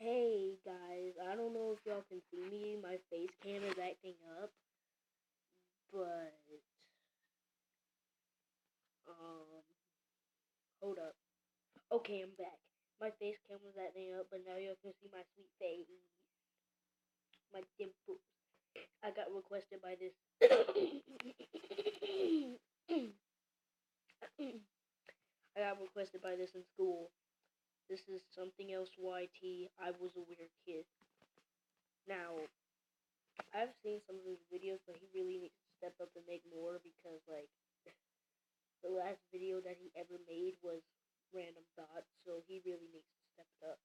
Hey guys, I don't know if y'all can see me. My face cam is acting up, but um, hold up. Okay, I'm back. My face cam was acting up, but now y'all can see my sweet face, my dimples. I got requested by this. I got requested by this in school. This is something else. YT. I was a weird kid. Now, I've seen some of his videos, but he really needs to step up and make more because, like, the last video that he ever made was random thoughts, so he really needs to step it up.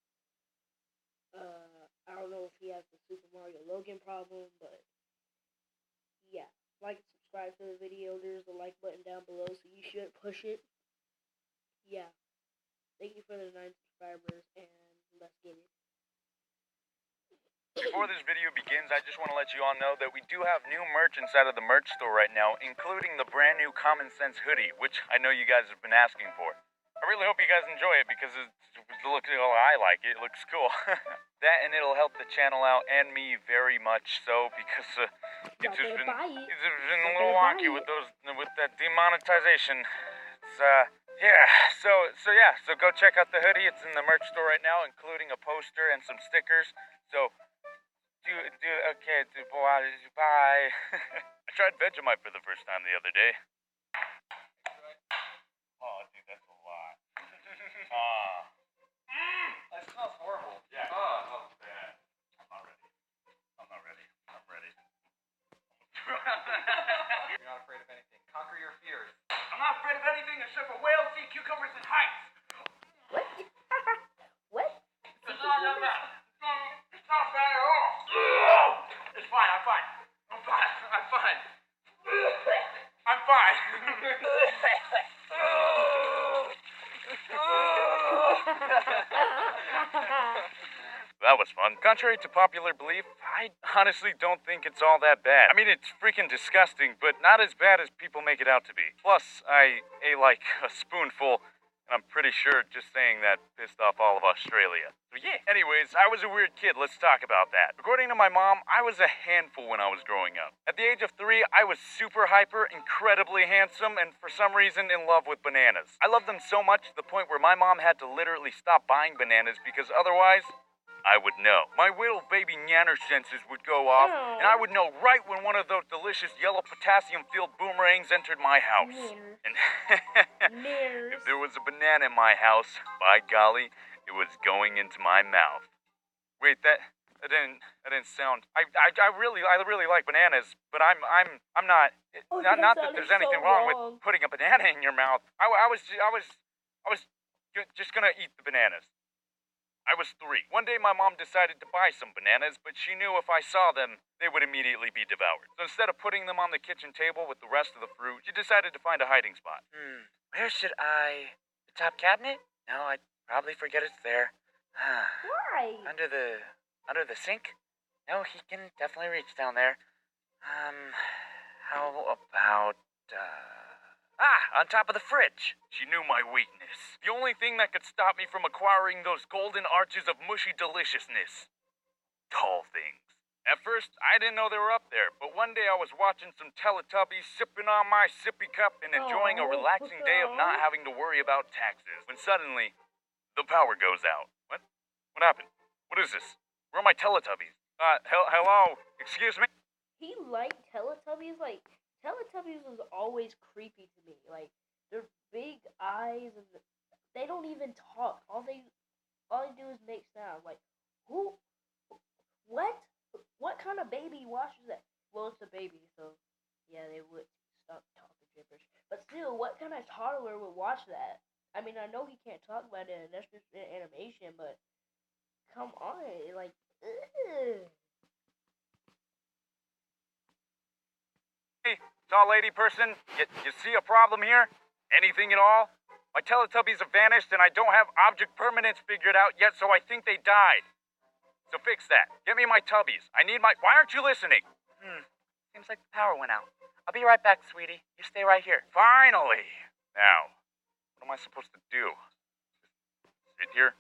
I don't know if he has the Super Mario Logan problem, but yeah. Like and subscribe to the video. There's the like button down below, so you should push it. Yeah. Thank you for the 9 subscribers, and let's get it. Before this video begins, I just want to let you all know that we do have new merch inside of the merch store right now, including the brand new Common Sense hoodie, which I know you guys have been asking for. I really hope you guys enjoy it because I like it. It looks cool. That and it'll help the channel out and me very much so because it's been a little wonky with that demonetization. It's yeah. So go check out the hoodie. It's in the merch store right now, including a poster and some stickers. So bye. I tried Vegemite for the first time the other day. Oh, dude, that's a lot. That smells horrible. Yeah. Oh, it smells bad. I'm not ready. I'm ready. You're not afraid of anything. Conquer your fears. I'm not afraid of anything except for whales, sea cucumbers, and heights. What? What? It's not that bad. It's not bad at all. It's fine. I'm fine. That was fun. Contrary to popular belief, I honestly don't think it's all that bad. I mean, it's freaking disgusting, but not as bad as people make it out to be. Plus, I ate like a spoonful, and I'm pretty sure just saying that pissed off all of Australia. So yeah. Anyways, I was a weird kid. Let's talk about that. According to my mom, I was a handful when I was growing up. At the age of 3, I was super hyper, incredibly handsome, and for some reason in love with bananas. I loved them so much to the point where my mom had to literally stop buying bananas because otherwise I would know. My little baby nanner senses would go off, and I would know right when one of those delicious yellow potassium-filled boomerangs entered my house. And if there was a banana in my house, by golly, it was going into my mouth. Wait, that didn't sound. I really like bananas, but I'm not. Oh, not that there's anything wrong with with putting a banana in your mouth. I was just gonna eat the bananas. I was 3. One day my mom decided to buy some bananas, but she knew if I saw them, they would immediately be devoured. So instead of putting them on the kitchen table with the rest of the fruit, she decided to find a hiding spot. Where should I... The top cabinet? No, I'd probably forget it's there. Why? Under the sink? No, he can definitely reach down there. How about, on top of the fridge. She knew my weakness. The only thing that could stop me from acquiring those golden arches of mushy deliciousness. Tall things. At first, I didn't know they were up there, but one day I was watching some Teletubbies, sipping on my sippy cup and enjoying a relaxing day of not having to worry about taxes, when suddenly, the power goes out. What? What happened? What is this? Where are my Teletubbies? Hello? Excuse me? He liked Teletubbies. Like, Teletubbies was always creepy to me. Like, their big eyes and they don't even talk. All they do is make sound. Like, who? What kind of baby watches that? Well, it's a baby, so yeah, they would stop talking gibberish. But still, what kind of toddler would watch that? I mean, I know he can't talk about it, and that's just an animation, but come on, like, ugh. Hey, tall lady person, you see a problem here? Anything at all? My Teletubbies have vanished and I don't have object permanence figured out yet, so I think they died. So fix that. Get me my Tubbies. I need my... Why aren't you listening? Seems like the power went out. I'll be right back, sweetie. You stay right here. Finally! Now, what am I supposed to do? Sit here?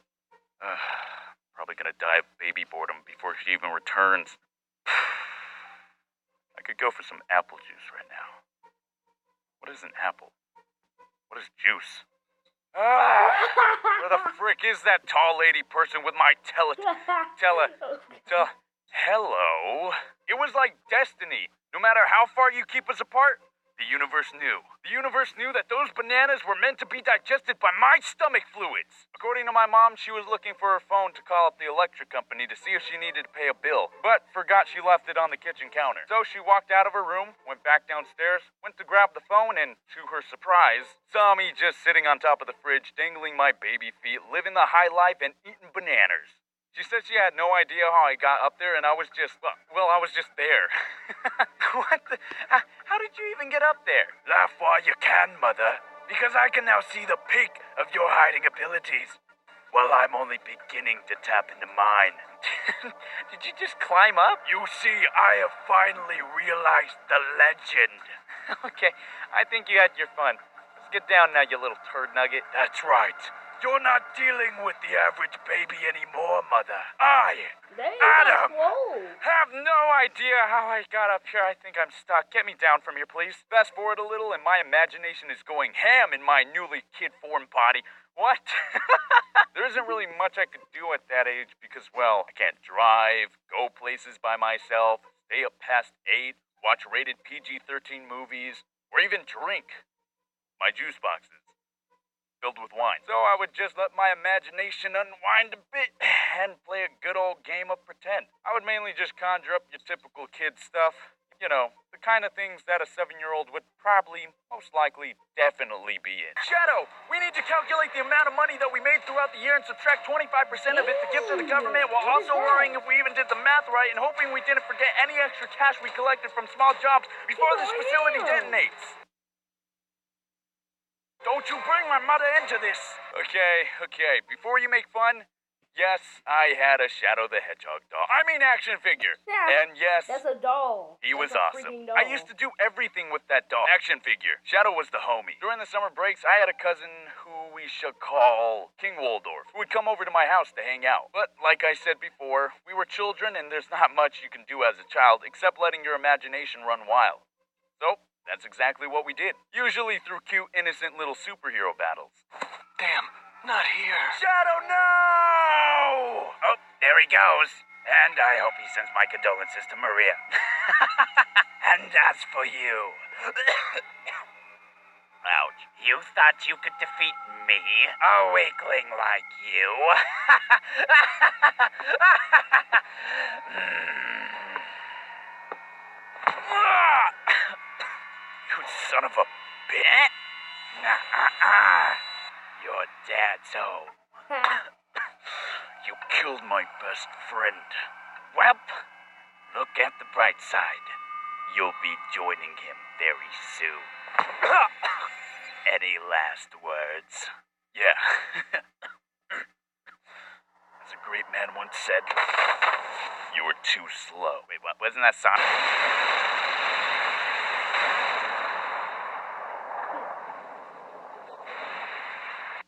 Probably probably gonna die of baby boredom before she even returns. I could go for some apple juice right now. What is an apple? What is juice? Ah! Where the frick is that tall lady person with my hello? It was like destiny. No matter how far you keep us apart, the universe knew. The universe knew that those bananas were meant to be digested by my stomach fluids. According to my mom, she was looking for her phone to call up the electric company to see if she needed to pay a bill, but forgot she left it on the kitchen counter. So she walked out of her room, went back downstairs, went to grab the phone, and to her surprise, saw me just sitting on top of the fridge, dangling my baby feet, living the high life and eating bananas. She said she had no idea how I got up there, and I was just, I was just there. What the? How did you even get up there? Laugh while you can, Mother, because I can now see the peak of your hiding abilities, while I'm only beginning to tap into mine. Did you just climb up? You see, I have finally realized the legend. Okay, I think you had your fun. Let's get down now, you little turd nugget. That's right. You're not dealing with the average baby anymore, Mother. Adam, have no idea how I got up here. I think I'm stuck. Get me down from here, please. Fast forward a little, and my imagination is going ham in my newly kid-formed body. What? There isn't really much I could do at that age because, well, I can't drive, go places by myself, stay up past 8, watch rated PG-13 movies, or even drink my juice boxes filled with wine. So I would just let my imagination unwind a bit and play a good old game of pretend. I would mainly just conjure up your typical kid stuff. You know, the kind of things that a 7-year-old would probably, most likely, definitely be in. Shadow, we need to calculate the amount of money that we made throughout the year and subtract 25% of it to give to the government while also worrying if we even did the math right and hoping we didn't forget any extra cash we collected from small jobs before this facility detonates. Don't you bring my mother into this! Okay. Before you make fun, yes, I had a Shadow the Hedgehog doll. I mean action figure. Yeah, and yes, that's a doll. He was That's a awesome. freaking doll. I used to do everything with that doll. Action figure. Shadow was the homie. During the summer breaks, I had a cousin who we should call King Waldorf, who would come over to my house to hang out. But like I said before, we were children and there's not much you can do as a child except letting your imagination run wild. So, that's exactly what we did. Usually through cute, innocent little superhero battles. Damn, not here. Shadow, no! Oh, there he goes. And I hope he sends my condolences to Maria. And as for you... Ouch. You thought you could defeat me? A weakling like you? You son of a bitch. Your dad's home. You killed my best friend. Well, look at the bright side. You'll be joining him very soon. Any last words? Yeah. As a great man once said, you were too slow. Wait, what? Wasn't that Sonic?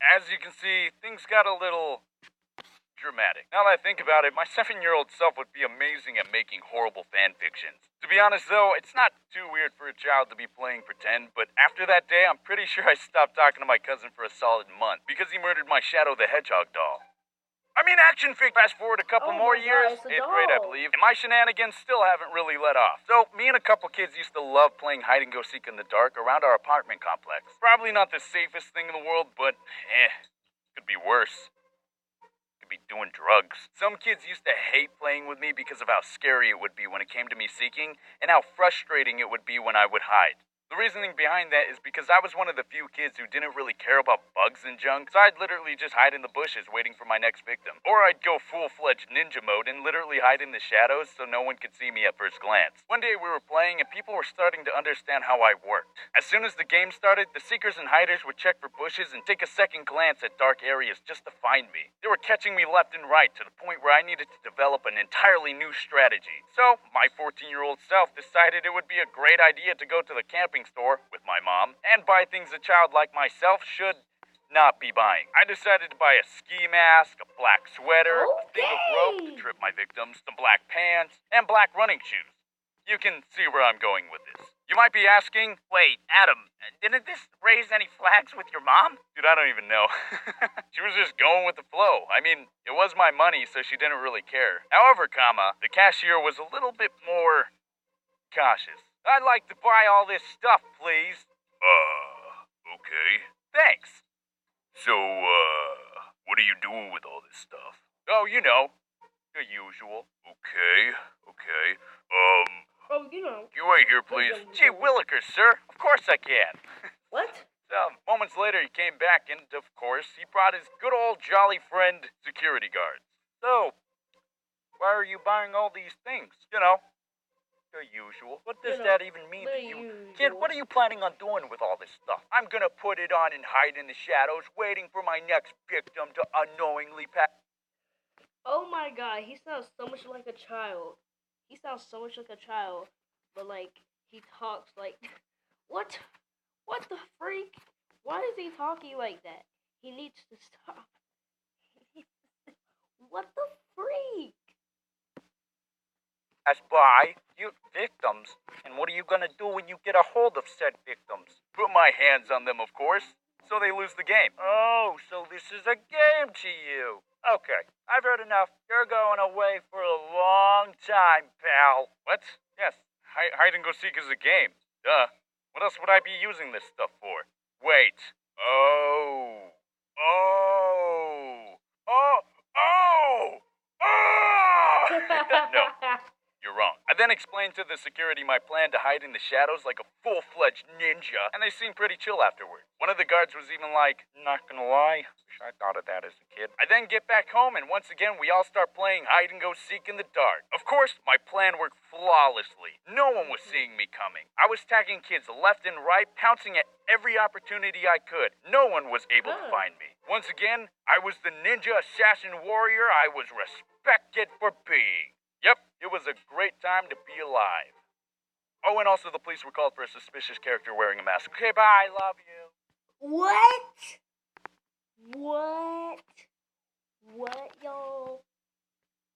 As you can see, things got a little dramatic. Now that I think about it, my 7-year-old self would be amazing at making horrible fan fictions. To be honest though, it's not too weird for a child to be playing pretend, but after that day, I'm pretty sure I stopped talking to my cousin for a solid month because he murdered my Shadow the Hedgehog doll. I mean, action figure. Fast forward a couple more years, 8th grade, I believe, and my shenanigans still haven't really let off. So, me and a couple kids used to love playing hide-and-go-seek in the dark around our apartment complex. Probably not the safest thing in the world, but, could be worse. Could be doing drugs. Some kids used to hate playing with me because of how scary it would be when it came to me seeking, and how frustrating it would be when I would hide. The reasoning behind that is because I was one of the few kids who didn't really care about bugs and junk, so I'd literally just hide in the bushes waiting for my next victim. Or I'd go full-fledged ninja mode and literally hide in the shadows so no one could see me at first glance. One day we were playing and people were starting to understand how I worked. As soon as the game started, the seekers and hiders would check for bushes and take a second glance at dark areas just to find me. They were catching me left and right to the point where I needed to develop an entirely new strategy. So, my 14-year-old self decided it would be a great idea to go to the camping store with my mom and buy things a child like myself should not be buying. I decided to buy a ski mask, a black sweater, a thing of rope to Okay. trip my victims, some black pants, and black running shoes. You can see where I'm going with this. You might be asking, wait, Adam, didn't this raise any flags with your mom? Dude, I don't even know. She was just going with the flow. I mean, it was my money, so she didn't really care. However, the cashier was a little bit more cautious. I'd like to buy all this stuff, please. Okay. Thanks. So, what are you doing with all this stuff? Oh, you know, the usual. Okay. Oh, you know. Can you wait here, please? Gee willikers, sir. Of course I can. What? So, moments later, he came back, and of course, he brought his good old jolly friend, security guards. So, why are you buying all these things? You know, the usual. What does that even mean to you? Kid, what are you planning on doing with all this stuff? I'm gonna put it on and hide in the shadows, waiting for my next victim to unknowingly pass. Oh my god, he sounds so much like a child. He sounds so much like a child, but like he talks like what? What the freak? Why is he talking like that? He needs to stop. What the freak? Pass by you victims. And what are you gonna do when you get a hold of said victims? Put my hands on them, of course, so they lose the game. Oh, so this is a game to you. Okay, I've heard enough. You're going away for a long time, pal. What? Yes, hide and go seek is a game. Duh. What else would I be using this stuff for? Wait. Oh. Oh. Oh. Oh. Oh! No. You're wrong. I then explained to the security my plan to hide in the shadows like a full-fledged ninja, and they seemed pretty chill afterward. One of the guards was even like, not gonna lie, wish I thought of that as a kid. I then get back home, and once again, we all start playing hide-and-go-seek in the dark. Of course, my plan worked flawlessly. No one was seeing me coming. I was tagging kids left and right, pouncing at every opportunity I could. No one was able to find me. Once again, I was the ninja assassin warrior I was respected for being. Yep, it was a great time to be alive. Oh, and also the police were called for a suspicious character wearing a mask. Okay, bye, love you. What? What? What, y'all?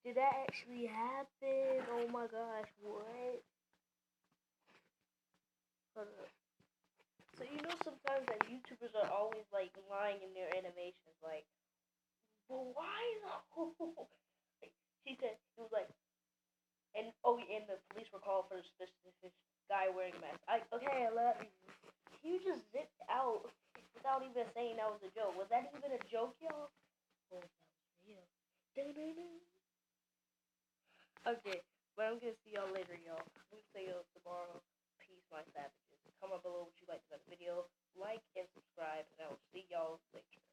Did that actually happen? Oh my gosh, what? Hold up. So you know sometimes that YouTubers are always like lying in their animations, like, but why though? He said it was like, and the police were called for a suspicious guy wearing a mask. Okay, I love you. He just zipped out without even saying that was a joke. Was that even a joke, y'all? Oh, that was real. Okay, but I'm gonna see y'all later, y'all. I'm gonna see y'all tomorrow. Peace, my savages. Comment below what you liked about the video. Like and subscribe, and I will see y'all later.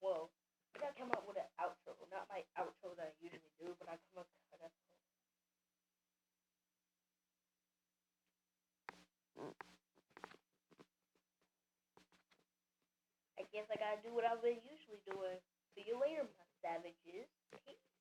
Well, I gotta come up with an outro. Not my outro that I usually do, but I come up with I guess I gotta do what I've been usually doing. See you later, my savages. Peace.